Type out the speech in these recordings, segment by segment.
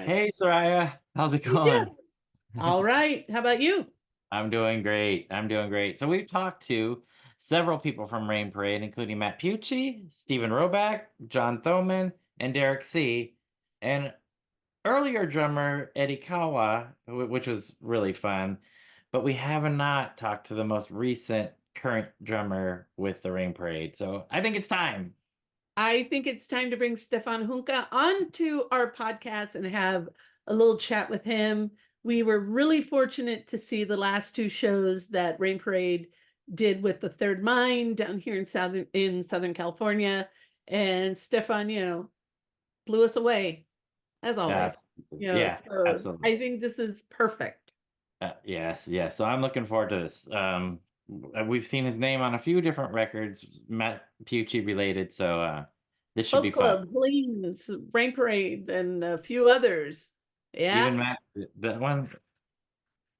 Hey, Soraya. How's it Hey, Jeff. going? All right. How about you? I'm doing great. I'm doing great. So we've talked to several people from Rain Parade, including Matt Pucci, Stephen Roback, John Thoman, and Derek C. And earlier drummer Eddie Kawa, which was really fun. But we have not talked to the most recent current drummer with the Rain Parade. So I think it's time. I think it's time to bring Stephan Junca onto our podcast and have a little chat with him. We were really fortunate to see the last two shows that Rain Parade did with the Third Mind down here in Southern California. And Stefan, blew us away as always. Yeah, So absolutely. I think this is perfect. Yes, yes. So I'm looking forward to this. We've seen his name on a few different records, Matt Pucci related. So this should be Boat fun. Club, Helene, Rain Parade, and a few others. Yeah. Even Matt, that one,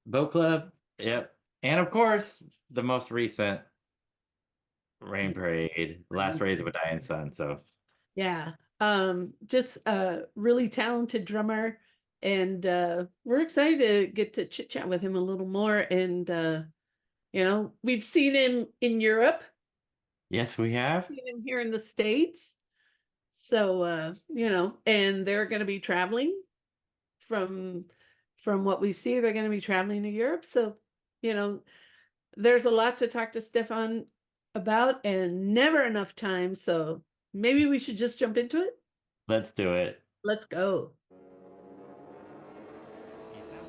Boat Club. Yep, and of course the most recent Rain Parade, Last Rays of a Dying Sun. So Yeah. Just a really talented drummer. And we're excited to get to chit chat with him a little more. And we've seen him in Europe, yes, we have. seen him here in the States. So and they're gonna be traveling from what we see, they're gonna be traveling to Europe. So, you know, there's a lot to talk to Stefan about and never enough time. So maybe we should just jump into it. Let's do it. Let's go. You sound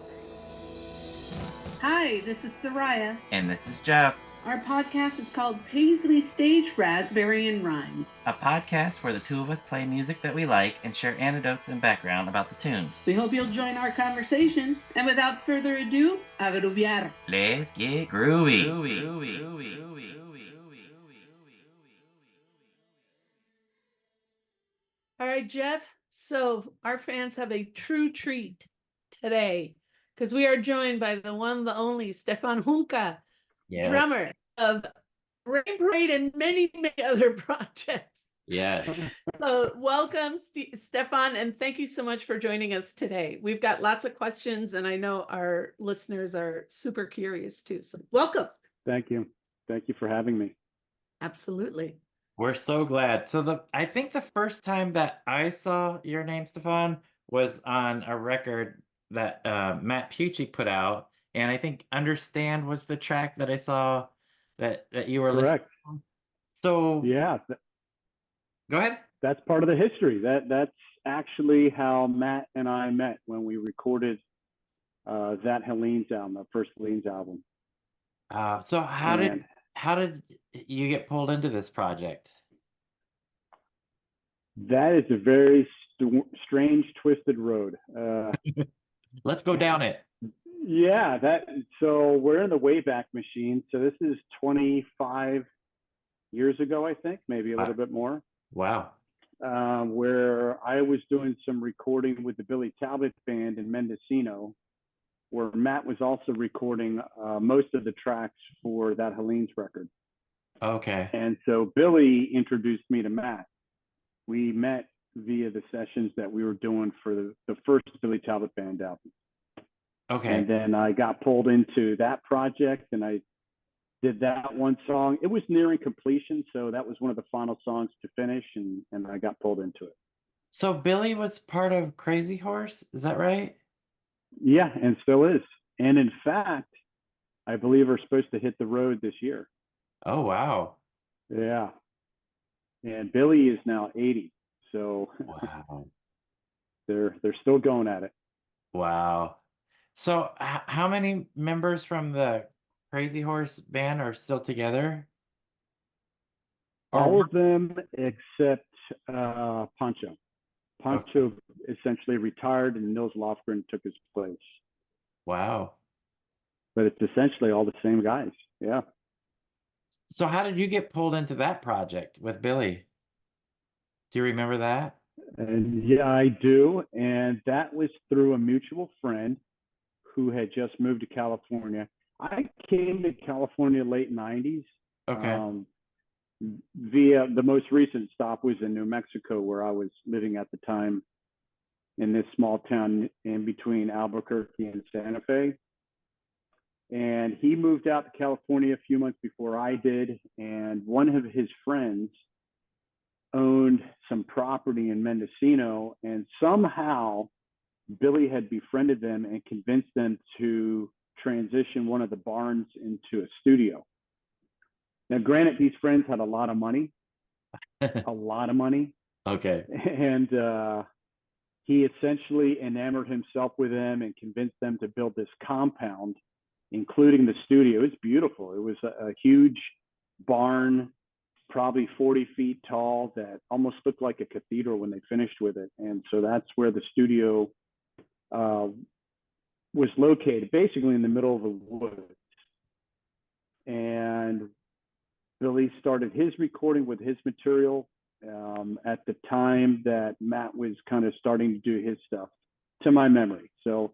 Hi, this is Soraya. great. And this is Jeff. Our podcast is called Paisley Stage Raspberry and Rhyme. A podcast where the two of us play music that we like and share anecdotes and background about the tunes. We hope you'll join our conversation. And without further ado, a grooviar. Let's get groovy. All right, Jeff. So our fans have a true treat today because we are joined by the one, the only Stefan Junca, Yes. drummer of Rain Parade and many, many other projects. Yes. So welcome, Stefan, and thank you so much for joining us today. We've got lots of questions, and I know our listeners are super curious too. So welcome. Thank you. Thank you for having me. Absolutely. We're so glad. So I think the first time that I saw your name, Stefan, was on a record that Matt Pucci put out, and I think "Understand" was the track that I saw that you were listening Correct. to. So Yeah, go ahead. that's part of the history. That's actually how Matt and I met when we recorded that Helene's album, the first Helene's album. So how did you get pulled into this project? That is a very strange, twisted road. Let's go down it. Yeah, so we're in the Wayback Machine. So this is 25 years ago, I think, maybe a little bit more. Wow. Where I was doing some recording with the Billy Talbot Band in Mendocino, where Matt was also recording most of the tracks for that Helene's record. Okay. And so Billy introduced me to Matt. We met via the sessions that we were doing for the first Billy Talbot Band album. Okay. And then I got pulled into that project, and I did that one song. It was nearing completion, so that was one of the final songs to finish, and I got pulled into it. So Billy was part of Crazy Horse, is that right? Yeah, and still is. And in fact, I believe we're supposed to hit the road this year. Oh, wow. Yeah. And Billy is now 80, so Wow. they're still going at it. Wow. So how many members from the Crazy Horse band are still together? All of them except Pancho. Pancho essentially retired, and Nils Lofgren took his place. Wow. But it's essentially all the same guys. Yeah. So how did you get pulled into that project with Billy? Do you remember that? And yeah, I do. And that was through a mutual friend who had just moved to California. I came to California late 90s. Okay. Via the most recent stop was in New Mexico, where I was living at the time. in this small town in between Albuquerque and Santa Fe. And he moved out to California a few months before I did. And one of his friends owned some property in Mendocino. And somehow Billy had befriended them and convinced them to transition one of the barns into a studio. Now, granted, these friends had a lot of money, a lot of money. Okay. And he essentially enamored himself with them and convinced them to build this compound, including the studio. It's beautiful. It was a huge barn, probably 40 feet tall, that almost looked like a cathedral when they finished with it. And so that's where the studio was located, basically in the middle of the woods. And Billy started his recording with his material at the time that Matt was kind of starting to do his stuff, to my memory. So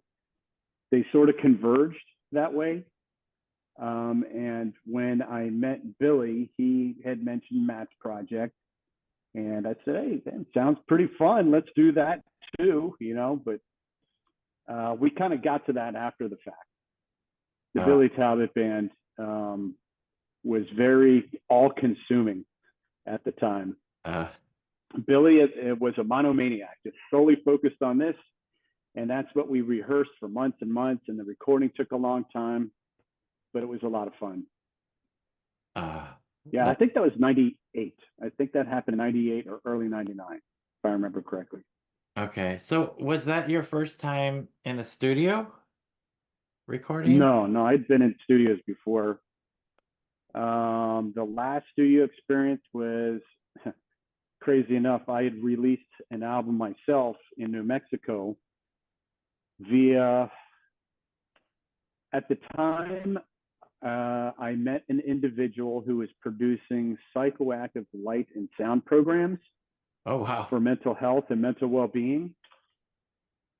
they sort of converged that way. And when I met Billy, he had mentioned Matt's project. And I said, hey, that sounds pretty fun. Let's do that too, you know, but we kind of got to that after the fact. The Billy Talbot Band was very all-consuming at the time. Billy was a monomaniac, just solely focused on this. And that's what we rehearsed for months and months. And the recording took a long time, but it was a lot of fun. Yeah, I think that was 98. I think that happened in 98 or early 99, if I remember correctly. Okay. So was that your first time in a studio recording? No, I'd been in studios before. The last studio experience was crazy enough. I had released an album myself in New Mexico via, at the time, I met an individual who was producing psychoactive light and sound programs. Oh, wow. For mental health and mental well-being.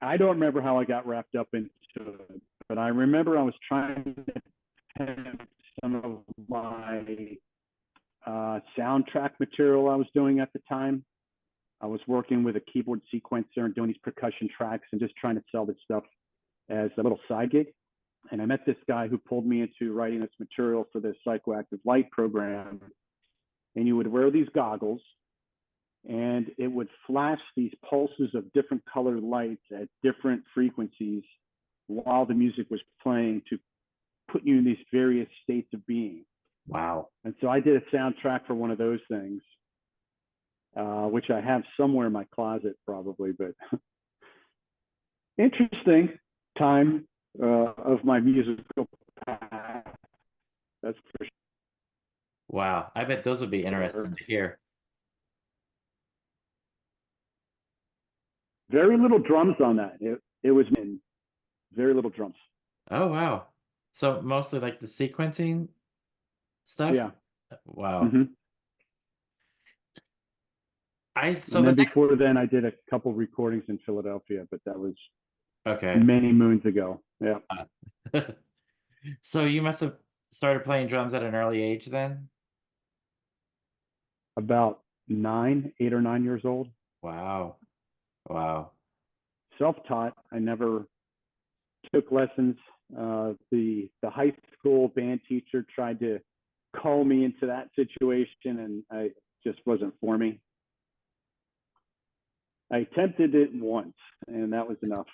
I don't remember how I got wrapped up into it, but I remember I was trying to have some of my soundtrack material I was doing at the time. I was working with a keyboard sequencer and doing these percussion tracks and just trying to sell this stuff as a little side gig. And I met this guy who pulled me into writing this material for this psychoactive light program. And you would wear these goggles, and it would flash these pulses of different colored lights at different frequencies while the music was playing to put you in these various states of being. Wow. And so I did a soundtrack for one of those things, which I have somewhere in my closet probably, but interesting time of my musical path. That's for sure. Wow. I bet those would be interesting to hear. Very little drums on that. It was very little drums. Oh, wow. So mostly like the sequencing stuff? Yeah. Wow. Mm-hmm. So the next, before then, I did a couple recordings in Philadelphia, but that was okay. many moons ago. Yeah. So you must have started playing drums at an early age then? About 8 or 9 years old. Wow. Wow. Self-taught. I never took lessons. The high school band teacher tried to call me into that situation, and I just wasn't for me. I attempted it once, and that was enough.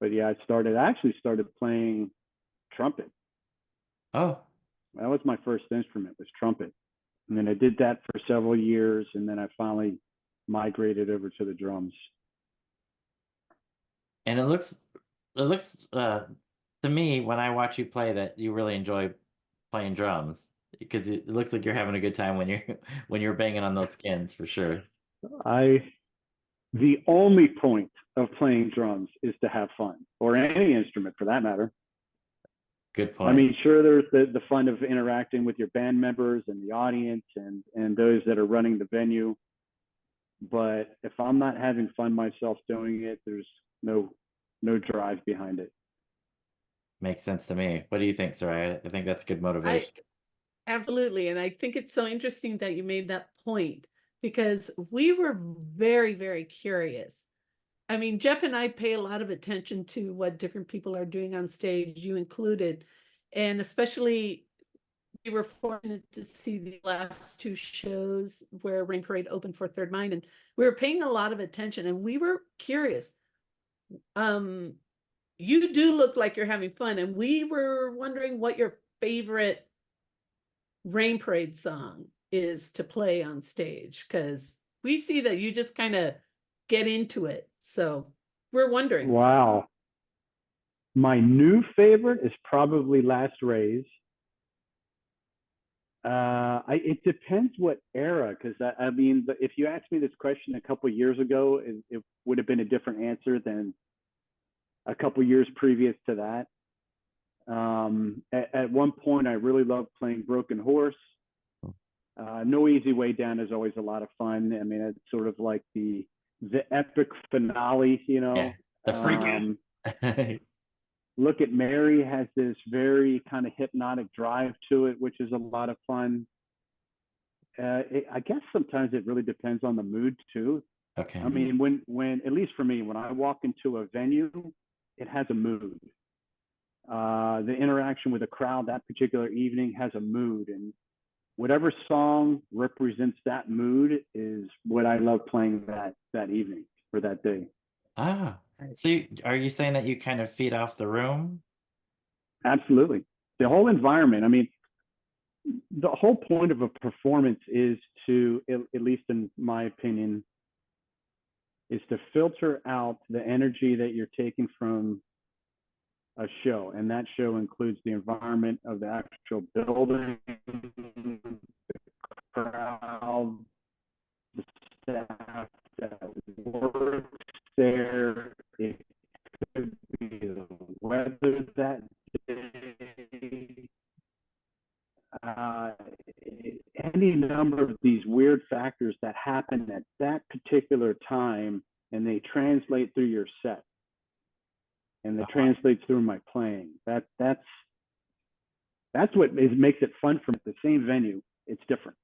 But yeah, I actually started playing trumpet. Oh. That was my first instrument, was trumpet. And then I did that for several years, and then I finally migrated over to the drums. And it looks to me when I watch you play that you really enjoy playing drums, because it looks like you're having a good time when you're banging on those skins for sure. The only point of playing drums is to have fun, or any instrument for that matter. Good point. I mean, sure, there's the fun of interacting with your band members and the audience and those that are running the venue. But if I'm not having fun myself doing it, there's no drive behind it. Makes sense to me. What do you think, Soraya? I think that's good motivation. Absolutely. And I think it's so interesting that you made that point, because we were very, very curious. I mean, Jeff and I pay a lot of attention to what different people are doing on stage, you included, and especially we were fortunate to see the last two shows where Rain Parade opened for Third Mind, and we were paying a lot of attention, and we were curious. You do look like you're having fun, and we were wondering what your favorite Rain Parade song is to play on stage, because we see that you just kind of get into it. So we're wondering. Wow. My new favorite is probably Last Raise. It depends what era, because I mean, if you asked me this question a couple of years ago, it would have been a different answer than a couple of years previous to that. At one point, I really loved playing Broken Horse. No Easy Way Down is always a lot of fun. I mean, it's sort of like the epic finale, you know. Yeah, the freak. Look at Mary has this very kind of hypnotic drive to it, which is a lot of fun. I guess sometimes it really depends on the mood too. Okay. I mean, when at least for me, when I walk into a venue, it has a mood. The interaction with the crowd that particular evening has a mood, and whatever song represents that mood is what I love playing that evening or that day. Ah, so are you saying that you kind of feed off the room? Absolutely. The whole environment. I mean, the whole point of a performance is to, at least in my opinion, is to filter out the energy that you're taking from a show. And that show includes the environment of the actual building, the crowd, the staff that works there. It could be the weather that day. Any number of these weird factors that happen at that particular time, and they translate through your set, and they translate through my playing. That's what makes it fun. From the same venue, it's different.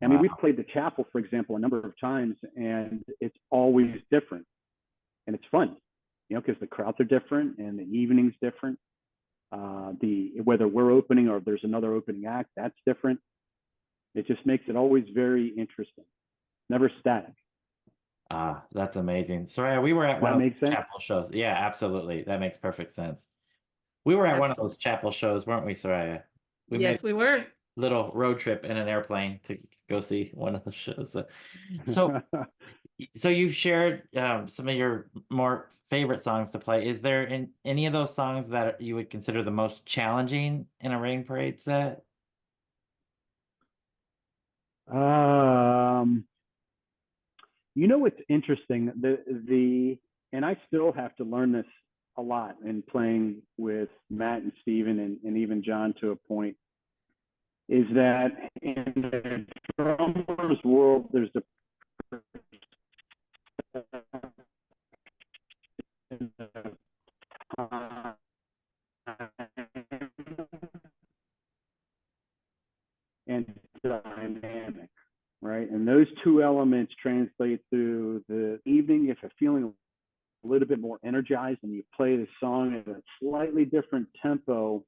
I mean, we've played the Chapel, for example, a number of times, and it's always different, and it's fun, you know, because the crowds are different and the evening's different. Whether we're opening or there's another opening act, that's different. It just makes it always very interesting, never static. Ah, that's amazing. Soraya, we were at one of those Chapel shows. Yeah, absolutely. That makes perfect sense. We were at one of those Chapel shows, weren't we, Soraya? Yes, we were. Little road trip in an airplane to go see one of the shows. So you've shared some of your more favorite songs to play. Is there any of those songs that you would consider the most challenging in a Rain Parade set? You know what's interesting? And I still have to learn this a lot in playing with Matt and Stephen and even John to a point, is that in the drummer's world, there's the and dynamic, right? And those two elements translate through the evening. If you're feeling a little bit more energized and you play the song at a slightly different tempo,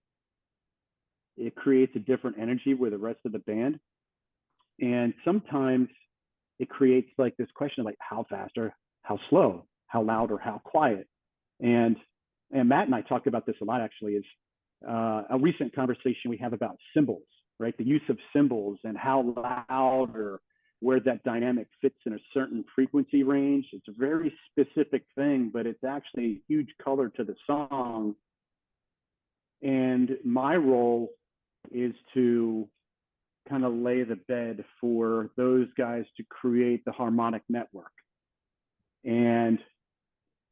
it creates a different energy with the rest of the band. And sometimes it creates like this question of like how fast or how slow, how loud or how quiet. And Matt and I talked about this a lot, actually, is a recent conversation we have about cymbals, right? The use of cymbals and how loud or where that dynamic fits in a certain frequency range. It's a very specific thing, but it's actually a huge color to the song. And my role is to kind of lay the bed for those guys to create the harmonic network. And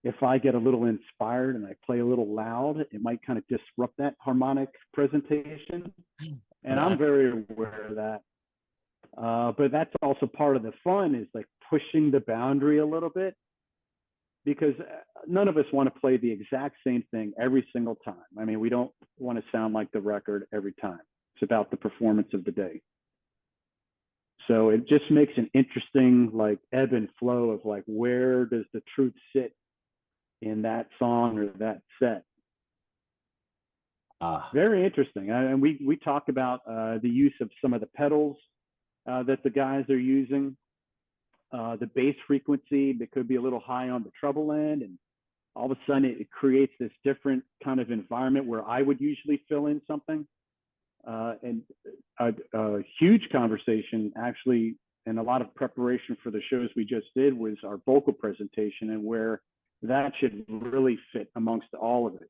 if I get a little inspired and I play a little loud, it might kind of disrupt that harmonic presentation. And I'm very aware of that. But that's also part of the fun, is like pushing the boundary a little bit, because none of us want to play the exact same thing every single time. I mean, we don't want to sound like the record every time. It's about the performance of the day. So it just makes an interesting like ebb and flow of like, where does the truth sit in that song or that set? Very interesting. And we talk about the use of some of the pedals that the guys are using, the bass frequency that could be a little high on the treble end, and all of a sudden it creates this different kind of environment where I would usually fill in something. And a huge conversation actually, and a lot of preparation for the shows we just did, was our vocal presentation and where that should really fit amongst all of it.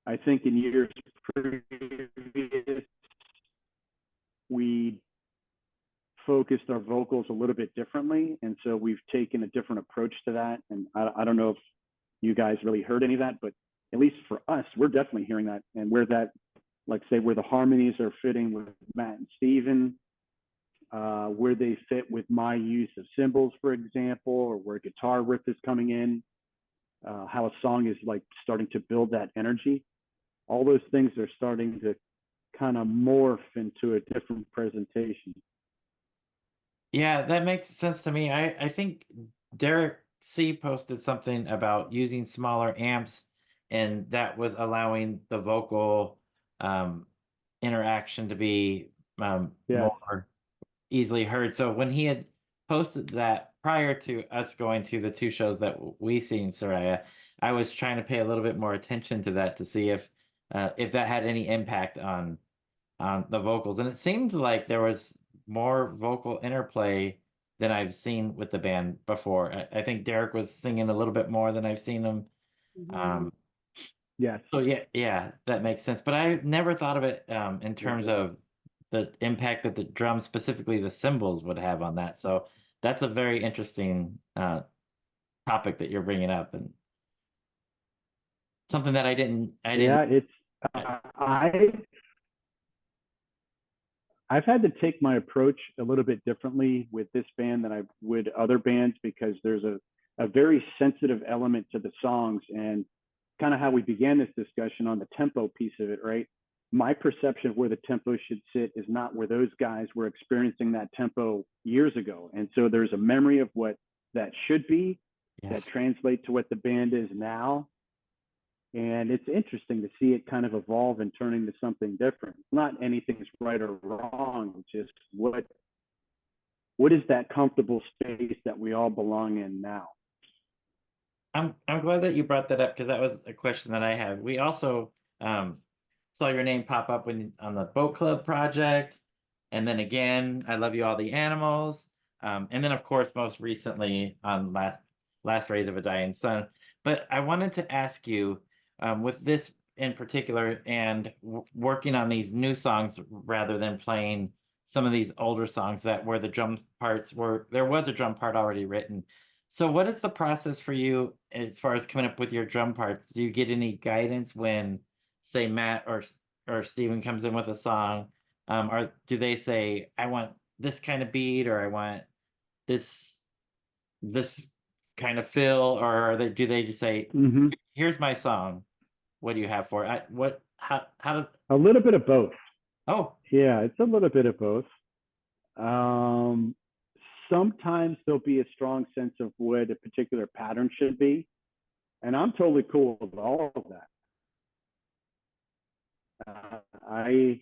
I think in years previous, we focused our vocals a little bit differently. And so we've taken a different approach to that. And I don't know if you guys really heard any of that, but at least for us, we're definitely hearing that. And where that, like say, where the harmonies are fitting with Matt and Stephen, where they fit with my use of cymbals, for example, or where guitar riff is coming in, how a song is like starting to build that energy. All those things are starting to kind of morph into a different presentation. Yeah, that makes sense to me. I think Derek C posted something about using smaller amps, and that was allowing the vocal interaction to be Yes. more easily heard. So when he had posted that prior to us going to the two shows that we seen, Soraya, I was trying to pay a little bit more attention to that to see if that had any impact on the vocals. And it seemed like there was more vocal interplay than I've seen with the band before. I think Derek was singing a little bit more than I've seen him. Yes. So yeah, that makes sense. But I never thought of it in terms of the impact that the drums, specifically the cymbals, would have on that. So that's a very interesting topic that you're bringing up, and something that I didn't. Yeah, it's I've had to take my approach a little bit differently with this band than I would other bands, because there's a very sensitive element to the songs, and kind of how we began this discussion on the tempo piece of it, right? My perception of where the tempo should sit is not where those guys were experiencing that tempo years ago. And so there's a memory of what that should be that translates to what the band is now. And it's interesting to see it kind of evolve and turn into something different. Not anything's right or wrong, just what is that comfortable space that we all belong in now? I'm glad that you brought that up, because that was a question that I had. We also saw your name pop up on the boat club project, and then again, I Love You All the Animals, and then of course most recently on last Rays of a Dying Sun. But I wanted to ask you, with this in particular, and working on these new songs rather than playing some of these older songs that where the drum parts were, there was a drum part already written. So what is the process for you as far as coming up with your drum parts? Do you get any guidance when, say, Matt or Steven comes in with a song? Or do they say, I want this kind of beat, or I want this kind of fill, or do they just say, here's my song, what do you have for it? How does A little bit of both. Oh, yeah, it's a little bit of both. Sometimes there'll be a strong sense of what a particular pattern should be, and I'm totally cool with all of that. I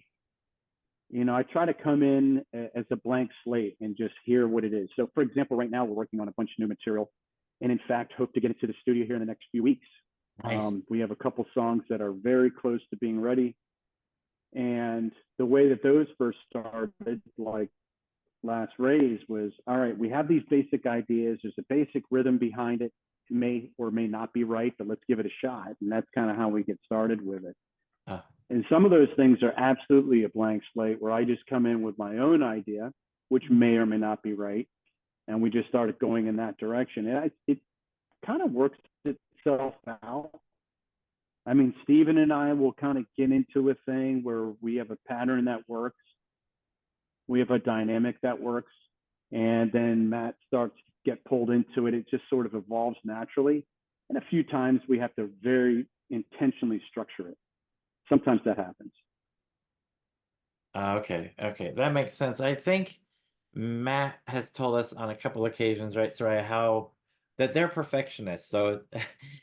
try to come in as a blank slate and just hear what it is. So, for example, right now we're working on a bunch of new material, and in fact, hope to get it to the studio here in the next few weeks. nice. We have a couple songs that are very close to being ready, and the way that those first started, like last Rays, was, all right, we have these basic ideas. There's a basic rhythm behind it. It may or may not be right, but let's give it a shot. And that's kind of how we get started with it. And some of those things are absolutely a blank slate, where I just come in with my own idea, which may or may not be right. And we just started going in that direction. And it kind of works itself out. I mean, Stephen and I will kind of get into a thing where we have a pattern that works. We have a dynamic that works. And then Matt starts to get pulled into it. It just sort of evolves naturally. And a few times we have to very intentionally structure it. Sometimes that happens. Okay, okay, that makes sense. I think Matt has told us on a couple occasions, right, Soraya, how that they're perfectionists. So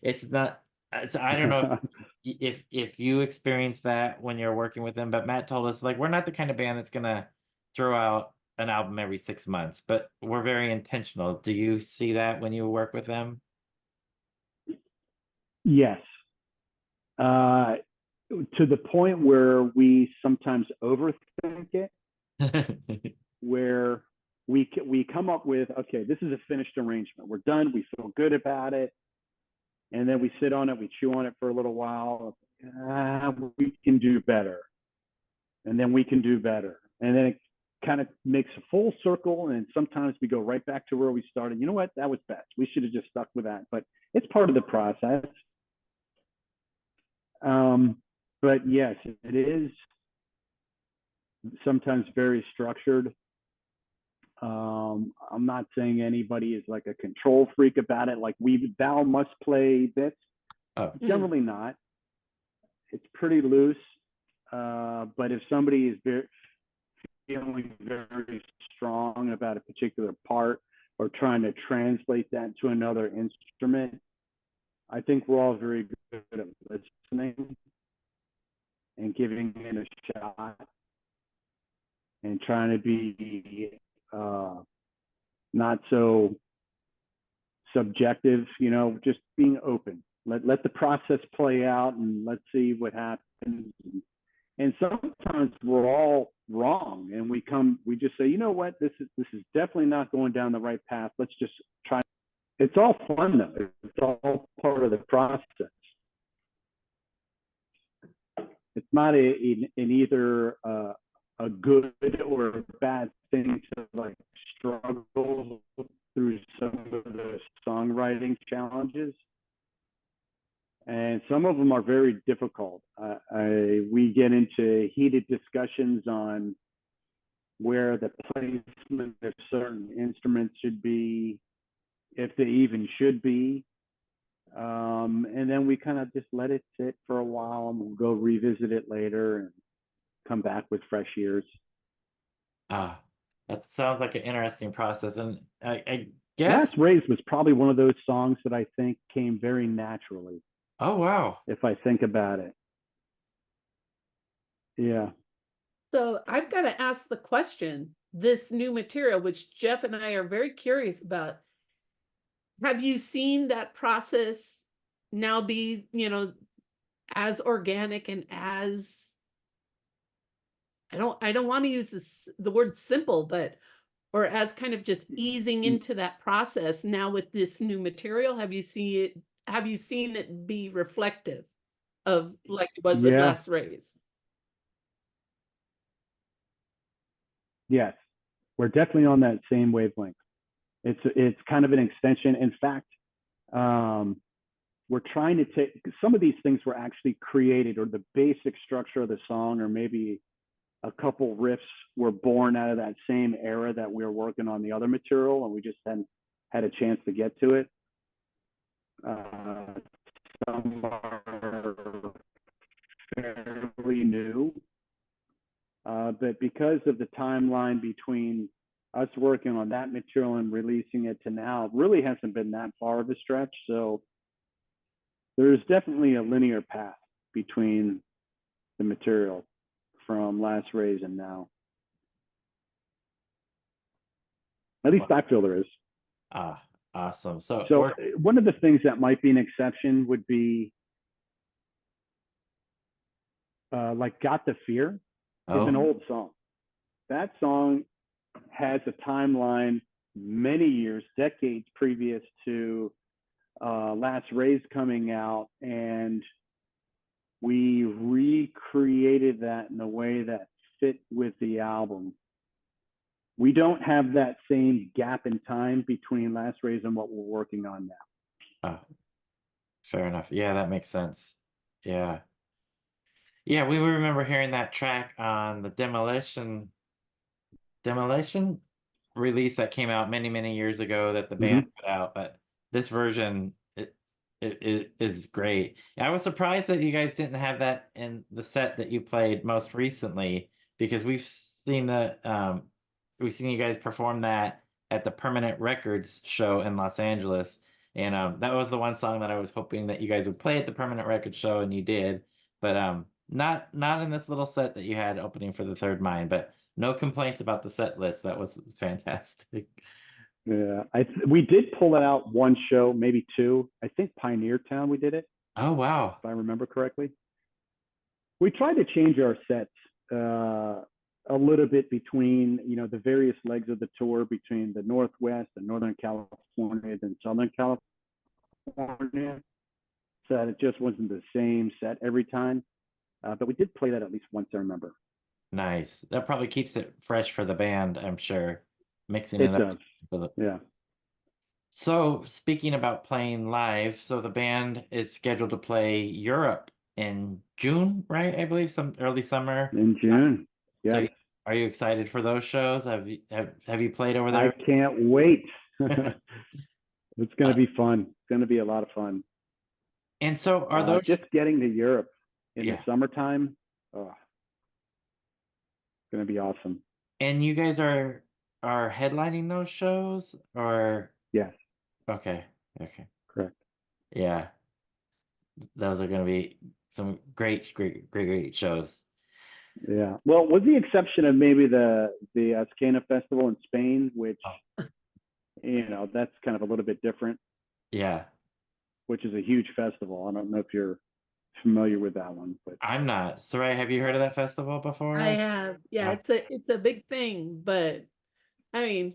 it's not. So I don't know if you experience that when you're working with them, but Matt told us like we're not the kind of band that's gonna throw out an album every 6 months, but we're very intentional. Do you see that when you work with them? Yes. Uh, to the point where we sometimes overthink it, where we come up with, okay, this is a finished arrangement. We're done. We feel good about it. And then we sit on it, we chew on it for a little while. We can do better. And then we can do better. And then it kind of makes a full circle. And sometimes we go right back to where we started. You know what? That was best. We should have just stuck with that. But it's part of the process. But yes, it is sometimes very structured. I'm not saying anybody is like a control freak about it. Like thou must play this. Oh, Generally not. It's pretty loose. But if somebody is feeling very strong about a particular part or trying to translate that to another instrument, I think we're all very good at listening and giving it a shot and trying to be not so subjective, just being open. Let the process play out and let's see what happens. And sometimes we're all wrong and we just say, you know what, this is definitely not going down the right path. Let's just try. It's all fun though. It's all part of the process. It's not an either a good or a bad thing to like struggle through some of the songwriting challenges. And some of them are very difficult. We get into heated discussions on where the placement of certain instruments should be, if they even should be. And then we kind of just let it sit for a while and we'll go revisit it later and come back with fresh ears. ah, that sounds like an interesting process. And I guess, Last Raise was probably one of those songs that I think came very naturally, oh, wow. if I think about it. Yeah. So I've got to ask the question, this new material, which Jeff and I are very curious about, have you seen that process now be, as organic and as, I don't want to use the word simple, but or as kind of just easing into that process now with this new material? Have you seen it be reflective of like it was with Yeah. Last Raise? Yes. We're definitely on that same wavelength. It's kind of an extension. In fact, we're trying to take some of these things were actually created, or the basic structure of the song, or maybe a couple riffs were born out of that same era that we were working on the other material, and we just hadn't had a chance to get to it. Some are fairly new, but because of the timeline between us working on that material and releasing it to now, it really hasn't been that far of a stretch. So there's definitely a linear path between the material from Last Raise and now. At least I feel there is. Ah, awesome. So one of the things that might be an exception would be like Got the Fear is an old song. That song has a timeline many years, decades previous to Last Raise coming out, and we recreated that in a way that fit with the album. We don't have that same gap in time between Last Raise and what we're working on now. Oh, fair enough. Yeah, that makes sense. Yeah. Yeah, we remember hearing that track on the Demolition release that came out many, many years ago that the band put out, but this version it is great. I was surprised that you guys didn't have that in the set that you played most recently, because we've seen you guys perform that at the Permanent Records show in Los Angeles. And that was the one song that I was hoping that you guys would play at the Permanent Records show, and you did. But not in this little set that you had opening for the Third Mind. But no complaints about the set list. That was fantastic. Yeah, we did pull it out one show, maybe two. I think Pioneer Town we did it, Oh wow. if I remember correctly. We tried to change our sets a little bit between, the various legs of the tour, between the Northwest and Northern California and Southern California, so that it just wasn't the same set every time. But we did play that at least once, I remember. Nice. That probably keeps it fresh for the band, I'm sure. Mixing It it up. does. Yeah. So, speaking about playing live, so the band is scheduled to play Europe in June, right? I believe some early summer. In June. So, Yes. are you excited for those shows? Have you played over I there? can't wait. It's going to be fun. It's going to be a lot of fun. And so, are those? Just getting to Europe in the Yeah. summertime? Oh, it's going to be awesome. And you guys are headlining those shows, or? Yes, Okay. correct. Yeah. Those are going to be some great shows. Yeah. Well, with the exception of maybe the Ascana Festival in Spain, which, that's kind of a little bit different, Yeah. which is a huge festival. I don't know if you're familiar with that one, but I'm not. Soraya, have you heard of that festival before? I have. Yeah, it's a big thing, but I mean,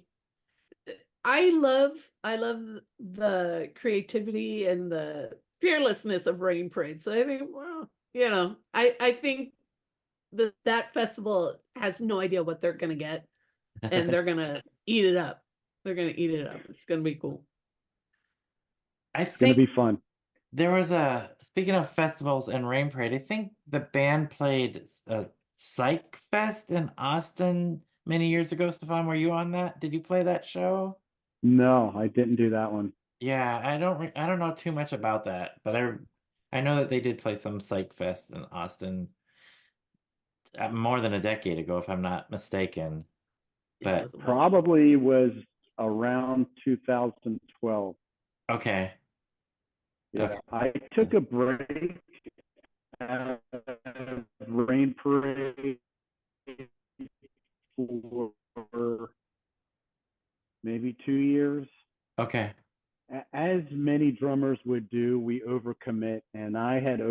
I love the creativity and the fearlessness of Rain Parade. So I think, well, I think that festival has no idea what they're gonna get, and they're gonna eat it up. They're gonna eat it up. It's gonna be cool. I it's going to think be fun. there was speaking of festivals and Rain Parade, I think the band played a Psych Fest in Austin many years ago. Stefan, were you on that? Did you play that show? No, I didn't do that one. Yeah, I don't know too much about that, but I know that they did play some Psych Fest in Austin more than a decade ago, if I'm not mistaken. Yeah, it But was a bunch. Probably was around 2012. okay. Yeah, Okay. I took a break out of Rain Parade for maybe 2 years. Okay. As many drummers would do, we overcommit, and I had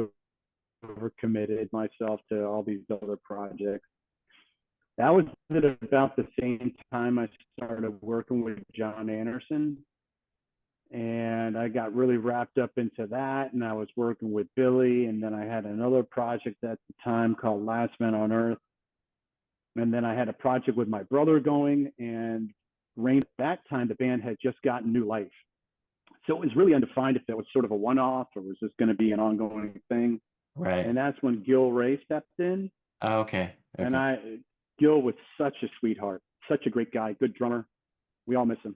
overcommitted myself to all these other projects. That was at about the same time I started working with John Anderson, and I got really wrapped up into that, and I was working with Billy, and then I had another project at the time called Last Man on Earth, and then I had a project with my brother going, and Rain, at that time the band had just gotten new life, so it was really undefined if that was sort of a one-off or was this going to be an ongoing thing. Right. And that's when Gil Ray stepped in. Oh, okay. And Gil was such a sweetheart, such a great guy, good drummer. We all miss him.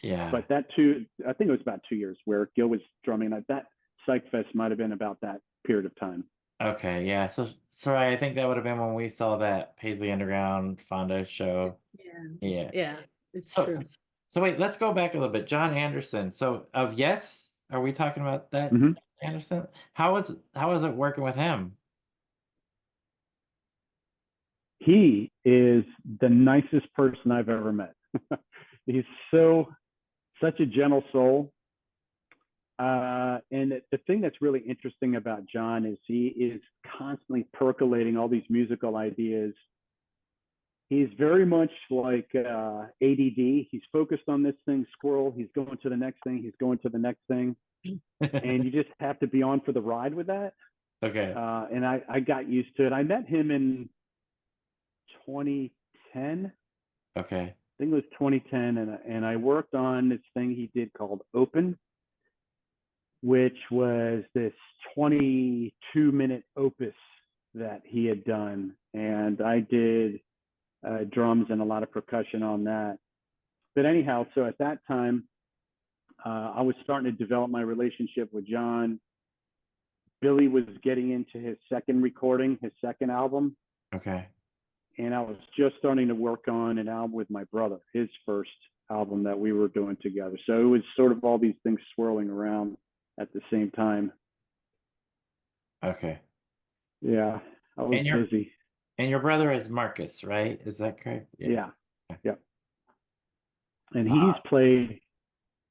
Yeah. But I think it was about 2 years where Gil was drumming. That Psych Fest might have been about that period of time. Okay, yeah. So sorry, I think that would have been when we saw that Paisley Underground Fonda show. Yeah. Yeah, it's So true. so wait, let's go back a little bit. John Anderson. So of Yes, are we talking about that Anderson? How was it working with him? He is the nicest person I've ever met. He's such a gentle soul. And the thing that's really interesting about John is he is constantly percolating all these musical ideas. He's very much like ADD. He's focused on this thing, squirrel. He's going to the next thing. He's going to the next thing. And you just have to be on for the ride with that. Okay. And I got used to it. I met him in 2010. Okay. I think it was 2010. And I worked on this thing he did called Open, which was this 22-minute opus that he had done. And I did drums and a lot of percussion on that. But anyhow, so at that time, I was starting to develop my relationship with John. Billy was getting into his second recording, his second album. Okay. and I was just starting to work on an album with my brother, his first album that we were doing together. So it was sort of all these things swirling around at the same time. Okay. Yeah, I was busy. And your brother is Marcus, right? Is that correct? Yeah. Yep. And he's played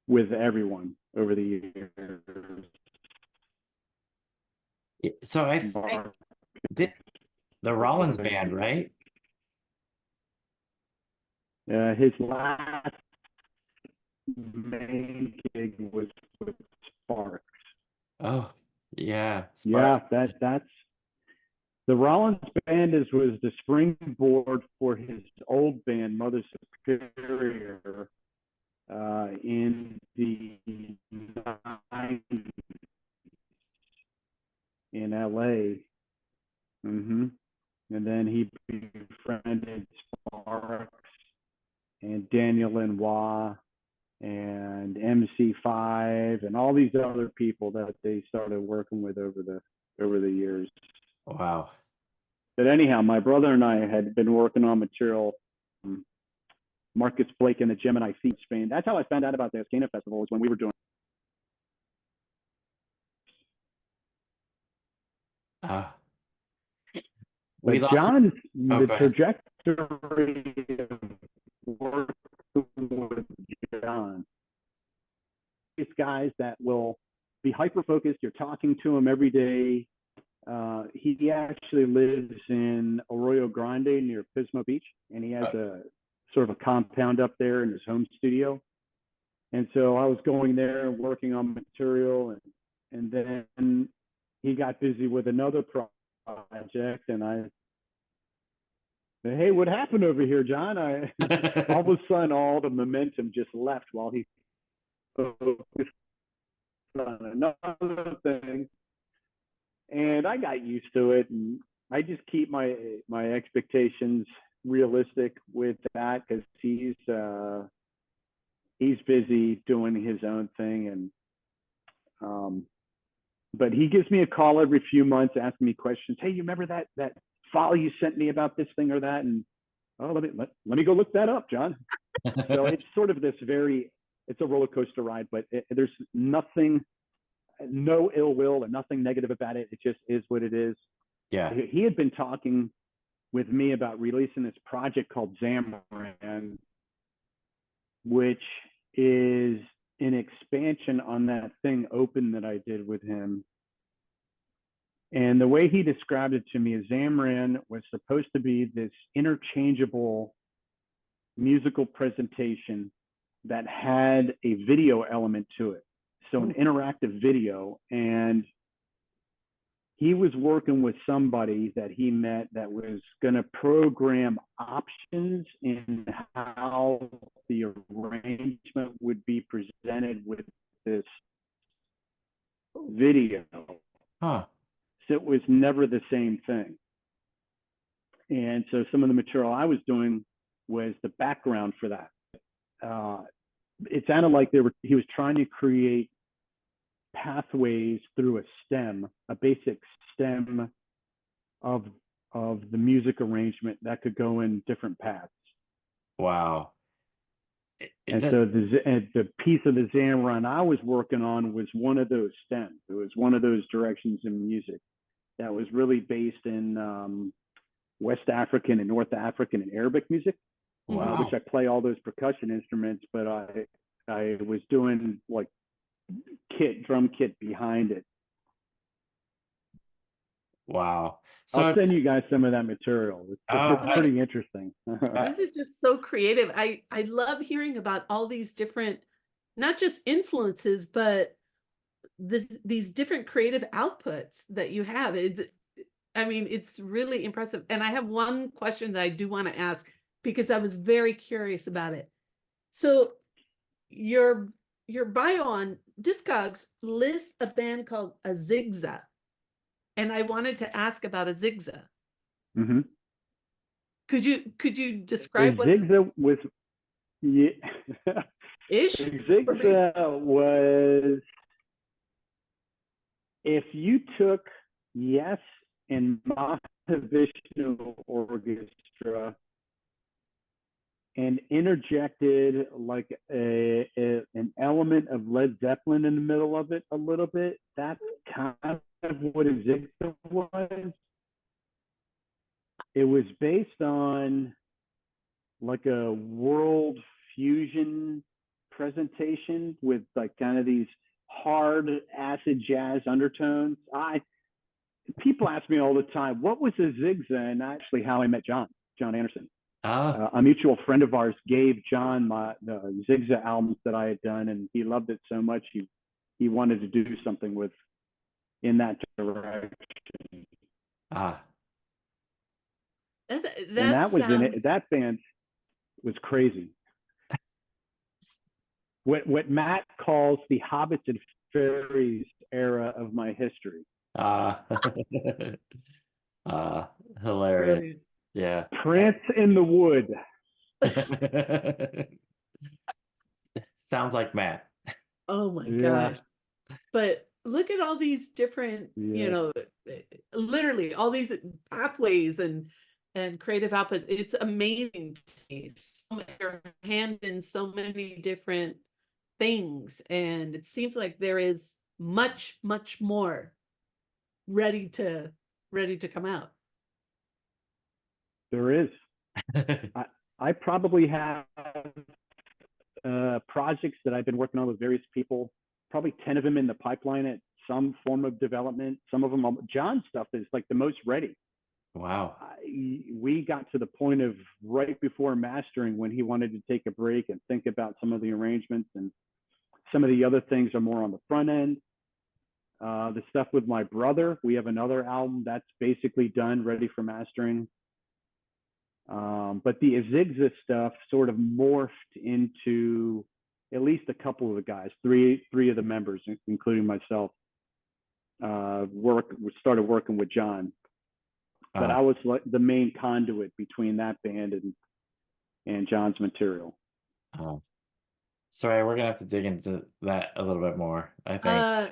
with everyone over the years. So I think the Rollins band, right? His last main gig was with Sparks. Oh, yeah. Yeah, that's the Rollins band was the springboard for his old band, Mother Superior, in the 90s in LA. And then he befriended Sparks and Daniel Lanois and MC5 and all these other people that they started working with over the years. Wow. But anyhow, my brother and I had been working on material. Marcus Blake and the Gemini Thieves Spain. That's how I found out about the Escena Festival, was when we were doing. But John's the trajectory of working with John. These guys that will be hyper focused. You're talking to him every day. He actually lives in Arroyo Grande near Pismo Beach, and he has a sort of a compound up there in his home studio. And so I was going there and working on material, and then he got busy with another project, and I said, hey, what happened over here, John? All of a sudden, all the momentum just left while he focused on another thing. And I got used to it, and I just keep my expectations realistic with that, because he's busy doing his own thing, and but he gives me a call every few months asking me questions. Hey, you remember that file you sent me about this thing or that? And let me go look that up, John. So it's sort of this it's a roller coaster ride, but there's nothing, no ill will or nothing negative about it. It just is what it is. Yeah. He had been talking with me about releasing this project called Zamran, which is an expansion on that thing Open that I did with him. And the way he described it to me is Zamran was supposed to be this interchangeable musical presentation that had a video element to it. So an interactive video. And he was working with somebody that he met that was going to program options in how the arrangement would be presented with this video. Huh. So it was never the same thing. And so some of the material I was doing was the background for that. It sounded like he was trying to create pathways through a basic stem of the music arrangement that could go in different paths. Wow. So the piece of the Zamran I was working on was one of those stems. It was one of those directions in music that was really based in West African and North African and Arabic music, which I play all those percussion instruments, but I was doing like drum kit behind it. Wow. So I'll send you guys some of that material. It's pretty interesting. This is just so creative. I love hearing about all these different, not just influences, but these different creative outputs that you have. It's really impressive. And I have one question that I do want to ask, because I was very curious about it. So your bio on Discogs lists a band called a Zigza. And I wanted to ask about a Zigza. Mm-hmm. Could you describe what Zigza was? Yeah. Ish? Zigza was, if you took Yes and Mahavishnu Orchestra interjected like an element of Led Zeppelin in the middle of it a little bit. That's kind of what a Zigza was. It was based on like a world fusion presentation with like kind of these hard acid jazz undertones. People ask me all the time, what was a Zigza? And actually how I met John Anderson. A mutual friend of ours gave John the Zigza albums that I had done, and he loved it so much he wanted to do something in that direction. That And that was in it. That band was crazy. What Matt calls the Hobbits and Fairies era of my history. Hilarious. Brilliant. Yeah. Prance in the Wood. Sounds like Matt. Oh my Yeah. gosh. But look at all these different, Yeah. literally all these pathways and creative outputs. It's amazing to see your hand in so many different things. And it seems like there is much, much more ready to come out. There is. I probably have projects that I've been working on with various people, probably 10 of them in the pipeline at some form of development. Some of them, John's stuff is like the most ready. Wow. We got to the point of right before mastering when he wanted to take a break and think about some of the arrangements, and some of the other things are more on the front end. The stuff with my brother, we have another album that's basically done, ready for mastering. But the Zigza stuff sort of morphed into at least a couple of the guys, three of the members, including myself, started working with John. But I was like the main conduit between that band and John's material. Sorry, we're gonna have to dig into that a little bit more, I think.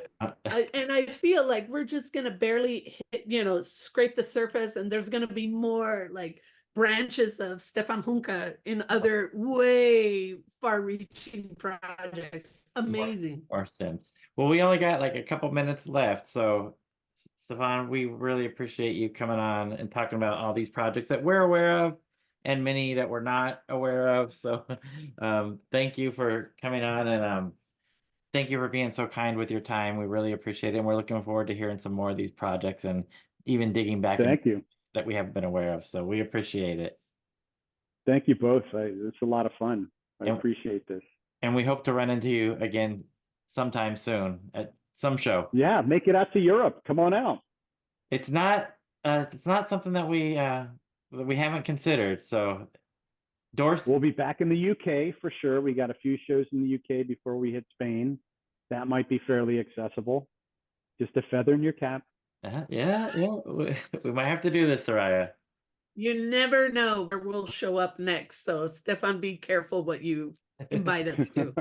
And I feel like we're just gonna barely hit, scrape the surface, and there's gonna be more like branches of Stephan Junca in other way far-reaching projects. Amazing. More stems. Well, we only got like a couple minutes left, so Stephan, we really appreciate you coming on and talking about all these projects that we're aware of and many that we're not aware of. So thank you for coming on, and thank you for being so kind with your time. We really appreciate it, and we're looking forward to hearing some more of these projects and even digging back Thank you. that we haven't been aware of. So we appreciate it. Thank you both. It's a lot of fun. I appreciate this. And we hope to run into you again sometime soon at some show. Yeah, make it out to Europe. Come on out. It's not something that we haven't considered. So Dorse, we'll be back in the UK for sure. We got a few shows in the UK before we hit Spain. That might be fairly accessible. Just a feather in your cap. Yeah. We might have to do this, Soraya. You never know where we'll show up next. So Stephan, be careful what you invite us to.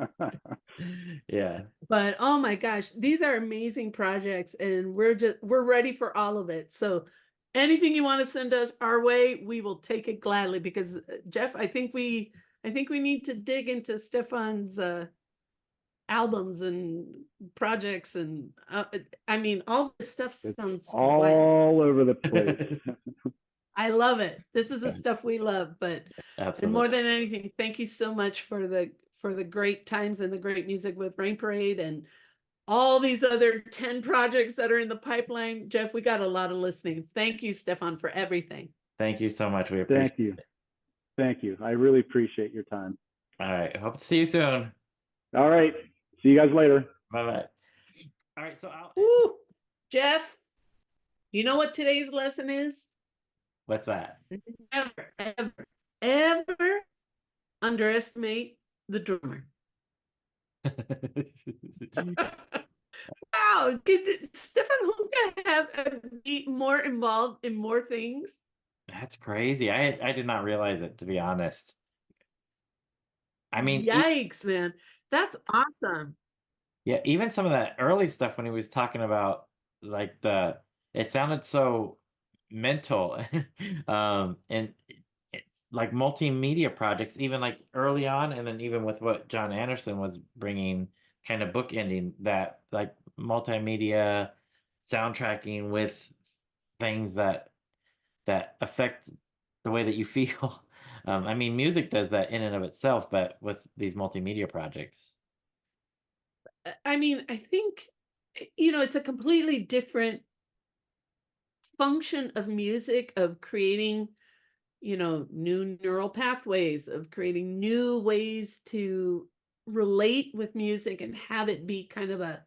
Yeah. But oh my gosh, these are amazing projects, and we're ready for all of it. So anything you want to send us our way, we will take it gladly, because Jeff, I think we need to dig into Stephan's albums and projects, and I mean, all this stuff sounds all over the place. I love it. This is the stuff we love. But Absolutely. And more than anything, thank you so much for the great times and the great music with Rain Parade and all these other 10 projects that are in the pipeline. Jeff, we got a lot of listening. Thank you, Stephan, for everything. Thank you so much. We appreciate it. Thank you. I really appreciate your time. All right. Hope to see you soon. All right. See you guys later. Bye-bye. All right. So Woo! Jeff, you know what today's lesson is? What's that? Ever underestimate the drummer. Wow, did Stephan Junca be more involved in more things? That's crazy. I did not realize it, to be honest. I mean, yikes, man. That's awesome. Yeah, even some of that early stuff when he was talking about like it sounded so mental. And like multimedia projects, even like early on, and then even with what John Anderson was bringing, kind of bookending that, like multimedia soundtracking with things that affect the way that you feel. I mean, music does that in and of itself, but with these multimedia projects. I mean, I think, you know, it's a completely different function of music, of creating, you know, new neural pathways, of creating new ways to relate with music and have it be kind of a,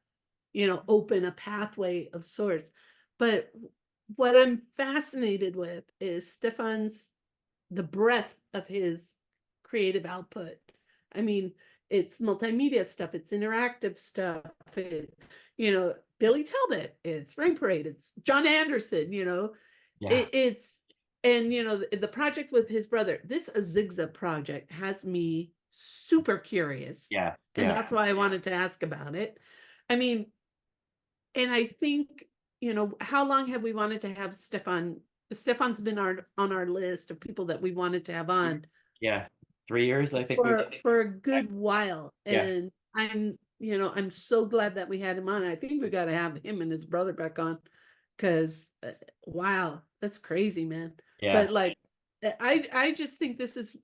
you know, open a pathway of sorts. But what I'm fascinated with is the breadth of his creative output. I mean, it's multimedia stuff, it's interactive stuff, you know, Billy Talbot, it's Rain Parade, it's John Anderson, you know, Yeah. it's, and you know, the project with his brother, this Azigza project has me super curious. Yeah. And Yeah. that's why I wanted to ask about it. I mean, and I think, you know, how long have we wanted to have Stephan? Stephan's been on our list of people that we wanted to have on Yeah. 3 years, I think for a good while. Yeah. And I'm, you know, I'm so glad that we had him on. I think we got to have him and his brother back on because wow, that's crazy, man. Yeah. But like, I just think this is,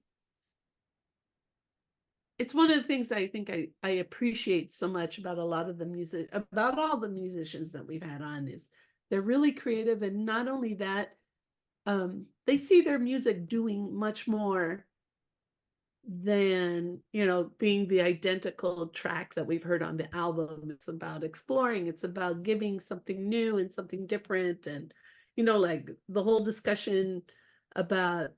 it's one of the things I think I appreciate so much about a lot of the music, about all the musicians that we've had on, is they're really creative. And not only that, they see their music doing much more than, you know, being the identical track that we've heard on the album. It's about exploring, it's about giving something new and something different. And, you know, like the whole discussion about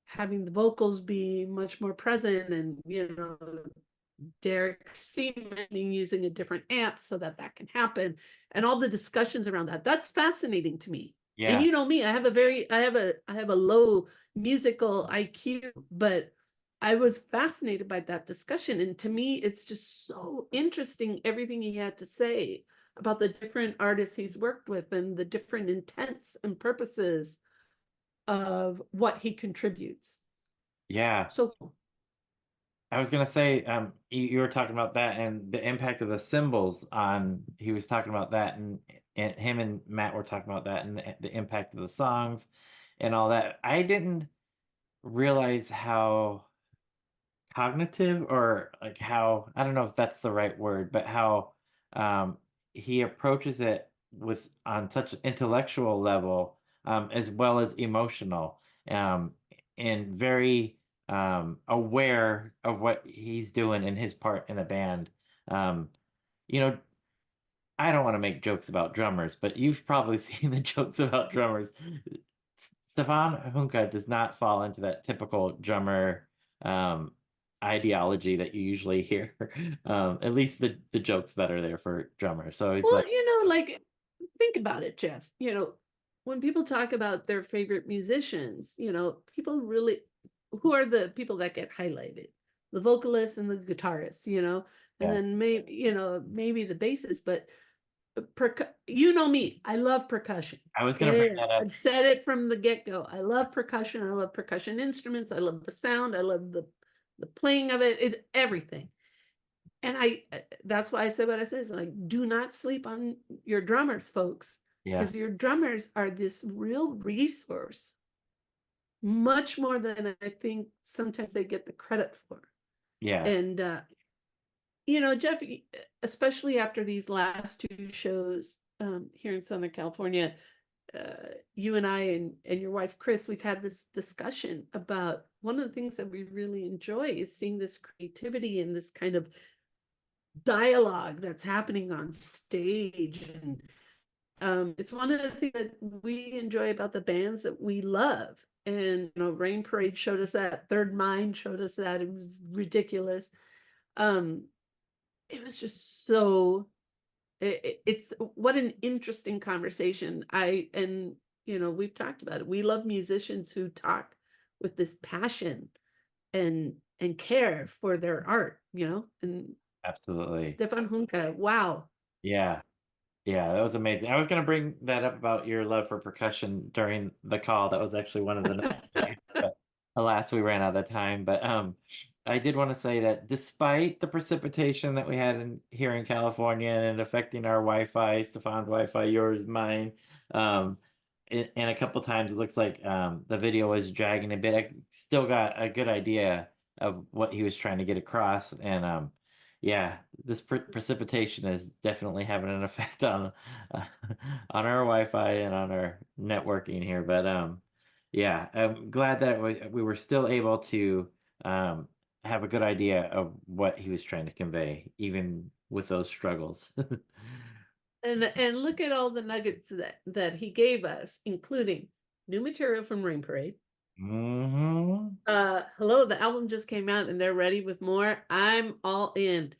having the vocals be much more present, and, you know, Derek Seaman using a different amp so that that can happen, and all the discussions around that. That's fascinating to me. And Yeah. you know me, I have a low musical IQ, but I was fascinated by that discussion. And to me, it's just so interesting, everything he had to say about the different artists he's worked with and the different intents and purposes of what he contributes. Yeah. So cool. I was gonna say, you were talking about that and the impact of the cymbals on. He was talking about that, and him and Matt were talking about that, and the impact of the songs, and all that. I didn't realize how cognitive, or like how, I don't know if that's the right word, but how um, he approaches it with on such an intellectual level, as well as emotional, um, and very aware of what he's doing in his part in the band. Um, you know, I don't want to make jokes about drummers, but you've probably seen the jokes about drummers. Stefan Junca does not fall into that typical drummer um, ideology that you usually hear. At least the jokes that are there for drummers. So it's Well, like, you know, like, think about it, Jeff. You know, when people talk about their favorite musicians, you know, people really, who are the people that get highlighted? The vocalists and the guitarists, you know, and yeah, then maybe, you know, maybe the bassist, but you know me, I love percussion. I was gonna bring Okay, that up. I've said it from the get-go. I love percussion. I love percussion instruments. I love the sound. I love the playing of it, everything. And that's why I said what I said. It's like, do not sleep on your drummers, folks, Yeah, because your drummers are this real resource, much more than I think sometimes they get the credit for. yeah, And you know, Jeff, especially after these last two shows here in Southern California, you and I and your wife Chris, we've had this discussion about one of the things that we really enjoy is seeing this creativity and this kind of dialogue that's happening on stage. And it's one of the things that we enjoy about the bands that we love. And you know, Rain Parade showed us that, Third Mind showed us that. It was ridiculous. um it was just so, it's what an interesting conversation. And you know, we've talked about it, we love musicians who talk with this passion and care for their art, you know. And absolutely. Stephan Junca, wow. Yeah, yeah, that was amazing. I was gonna bring that up about your love for percussion during the call. That was actually one of the notes. alas, we ran out of time. But I did want to say that despite the precipitation that we had here in California and affecting our Wi-Fi, Stefan's Wi-Fi, yours, mine, um, and a couple times it looks like the video was dragging a bit. I still got a good idea of what he was trying to get across, and yeah, this precipitation is definitely having an effect on on our Wi-Fi and on our networking here. But yeah, I'm glad that we were still able to um, have a good idea of what he was trying to convey, even with those struggles. And look at all the nuggets that he gave us, including new material from Rain Parade. Hmm. Hello, the album just came out and they're ready with more. I'm all in.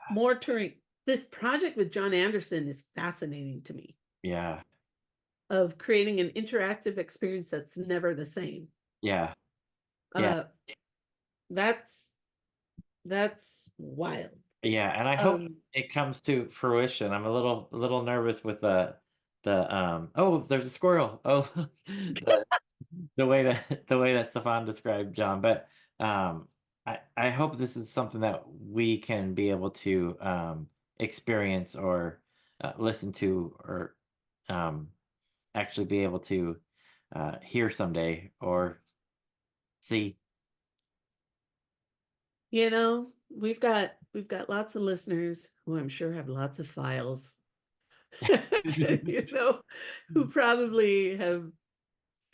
More touring. This project with John Anderson is fascinating to me, Yeah, of creating an interactive experience that's never the same. yeah, yeah, Uh, that's wild. yeah. And I hope it comes to fruition. I'm a little nervous with the oh, there's a squirrel. Oh, the way that Stefan described John. But I hope this is something that we can be able to experience or listen to or um, actually be able to hear someday or see. You know, we've got lots of listeners who I'm sure have lots of files, you know, who probably have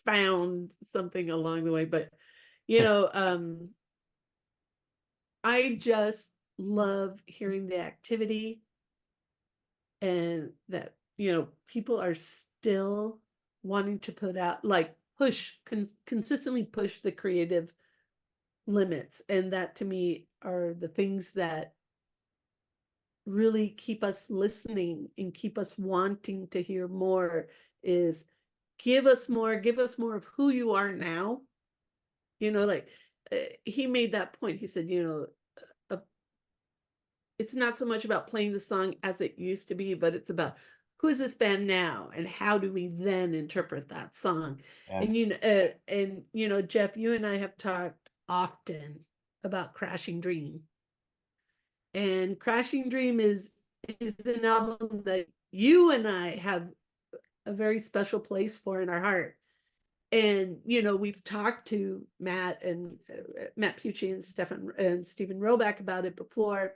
found something along the way. But you know, I just love hearing the activity, and that, you know, people are still wanting to put out, like, consistently push the creative limits. And that to me are the things that really keep us listening and keep us wanting to hear more. Is give us more of who you are now. You know, like, he made that point. He said, you know, it's not so much about playing the song as it used to be, but it's about who's this band now and how do we then interpret that song. Yeah, And Jeff, you and I have talked often about Crashing Dream. And Crashing Dream is an album that you and I have a very special place for in our heart. And we've talked to Matt Pucci and Stephen Roback about it before.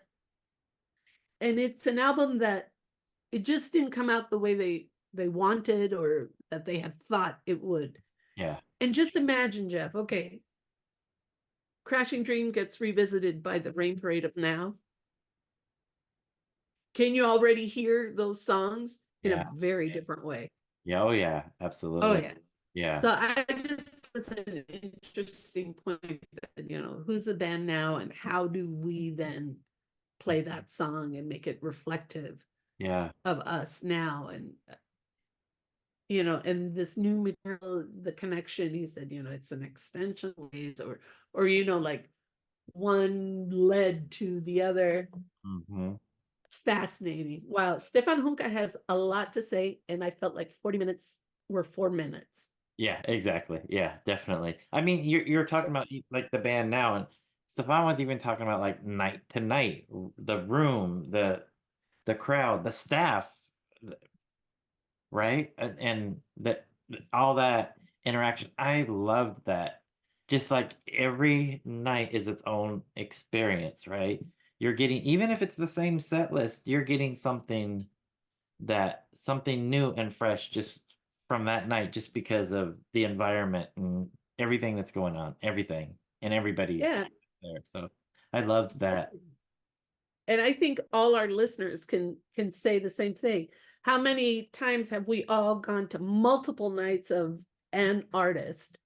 And it's an album that it just didn't come out the way they wanted, or that they had thought it would. yeah, And just imagine, Jeff, okay, Crashing Dream gets revisited by the Rain Parade of now. Can you already hear those songs in yeah, a very different way? yeah. Oh yeah, Oh absolutely. yeah. Yeah, So I just it's an interesting point that, who's the band now and how do we then play that song and make it reflective yeah, of us now. And and this new material, the connection, he said, it's an extension of ways, or like one led to the other. hmm, Fascinating. Wow. Stefan Junca has a lot to say, and I felt like 40 minutes were 4 minutes. yeah. Exactly. Yeah, definitely. I mean, you're talking about like the band now, and Stefan was even talking about like night to night, the room, the crowd, the staff, right? And that all that interaction. I loved that. Just like every night is its own experience, right? You're getting, even if it's the same set list, you're getting something new and fresh just from that night, just because of the environment and everything that's going on, everything and everybody Yeah. there. So I loved that. And I think all our listeners can say the same thing. How many times have we all gone to multiple nights of an artist?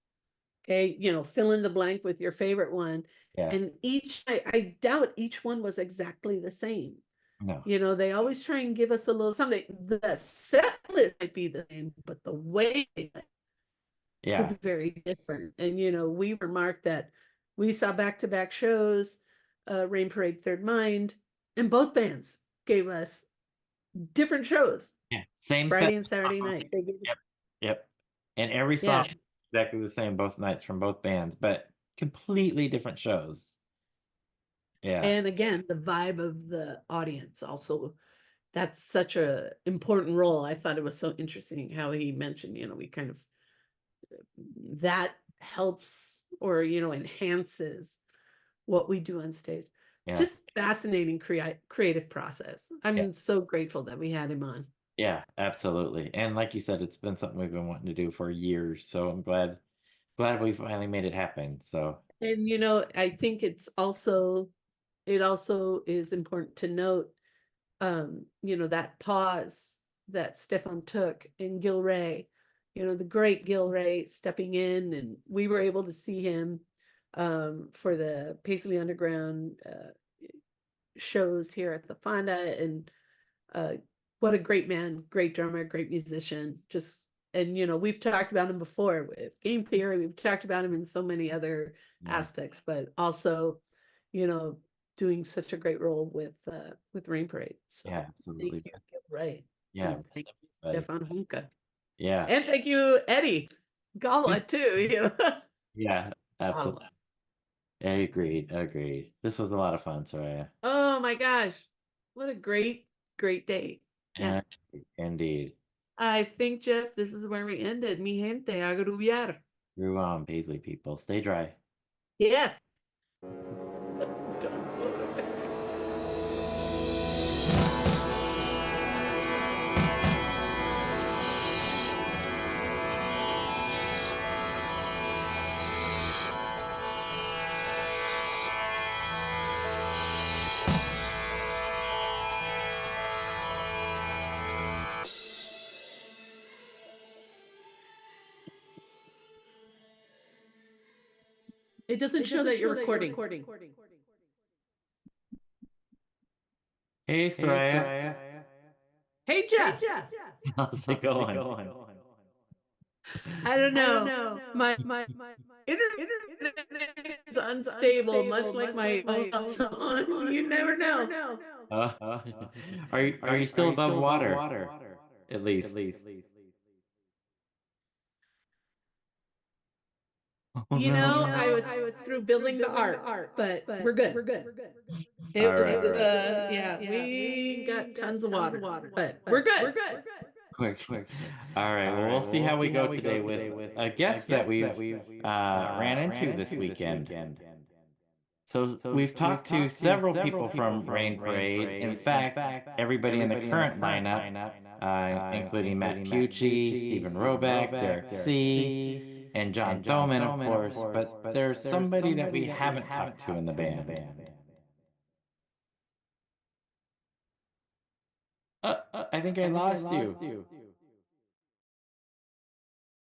Okay, fill in the blank with your favorite one. Yeah. And I doubt each one was exactly the same. No. They always try and give us a little something. The set list might be the same, but the way could Yeah. be very different. And we remarked that we saw back-to-back shows, Rain Parade, Third Mind, and both bands gave us different shows, Yeah. Same set. Friday and Saturday night. They gave Yep. Yep. And every Yeah. song is exactly the same both nights from both bands. But completely different shows. Yeah. And again, the vibe of the audience also, that's such a important role. I thought it was so interesting how he mentioned, we kind of, that helps or, enhances what we do on stage. Yeah. Just fascinating creative process. I'm so grateful that we had him on. Yeah, absolutely. And like you said, it's been something we've been wanting to do for years. So I'm glad we finally made it happen. So And I think it also is important to note, that pause that Stephan took in Gil Ray, the great Gil Ray stepping in, and we were able to see him for the Paisley Underground shows here at the Fonda, and what a great man, great drummer, great musician. And we've talked about him before with game theory. We've talked about him in so many other aspects, but also, doing such a great role with Rain Parade. So yeah, absolutely. thank you, right? Yeah. And thank you, Stephan Junca. Yeah. And thank you, Eddie Gala, too. Yeah, absolutely. Agreed. This was a lot of fun, Soraya. Oh my gosh. What a great day. Yeah. Indeed. I think, Jeff, this is where we ended. Mi gente, agrubiar. Brew on, Paisley people. Stay dry. Yes. Don't float away. It doesn't show that you're recording. Hey, Soraya. Hey, Jeff. How's it going? I don't know. My internet is unstable, much like my phone. You never know. Are you still above water? At least. Oh, no. I was through building the ark, but we're good. It All was, right. we got tons of water, but we're good. Quick. All right. Well, we'll see how we go today with a guest that we've ran into this weekend. So we've talked to several people from Rain Parade. In fact, everybody in the current lineup, including Matt Pucci, Stephen Roback, Derek C., and John Thoman, of course. But there's somebody that we haven't talked to in the band. I think I lost you.